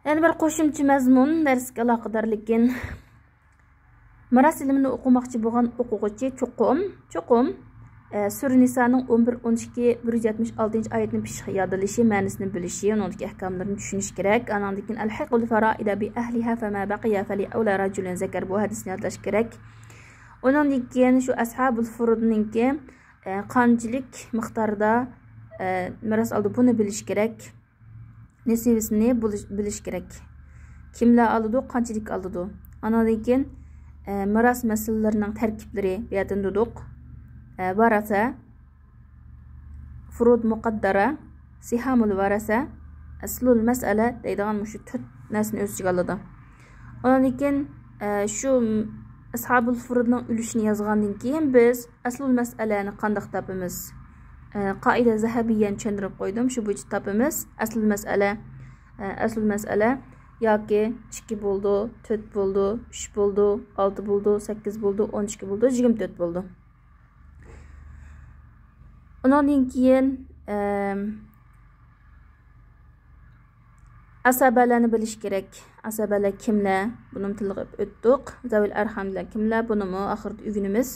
Yani bir qo'shimcha mazmun darsga aloqador, lekin miros ilmini o'qimoqchi bo'lgan o'quvchi cho'qim Sura Nisoning 11, 12, 176-oyatni pishq yodlashi, ma'nosini bilishi, uningdagi ahkomlarini tushunish kerak. Andan keyin al-haqul fara'ida bi ahliha fama baqiya fali awla rajulin zakar, bu hadisni yodlash kerak. Undan keyin shu ashabul furudninki qanchalik miqdorda miros oldi, buni bilish kerak. Nisbasini bilish kerak. Kimlar oladi, qanchalik oladi. Andan keyin miros masalalarining tarkiblari bu yerdan dedik. Varasa, furud muqaddara, sihamul varasa, aslul mas'ala deydigan shu 4 narsani o'z ichiga oladi. Undan keyin shu ashabul furudning ulushini yozgandan keyin biz aslul mas'alani qanday topamiz? Qoida zahabiyani tushuntirib qo'ydim. Shu bo'yicha topamiz. Aslul mas'ala yoki 2 bo'ldi, 4 bo'ldi, 3 bo'ldi, 6 bo'ldi, 8 bo'ldi, 12 bo'ldi, 24 bo'ldi. Ondan keyin asabalarni bilish kerak. Asabalar kimlar? Buni tilg'ib o'tdik. Zavil arhamlar kimlar? Buni oxirida o'rganamiz.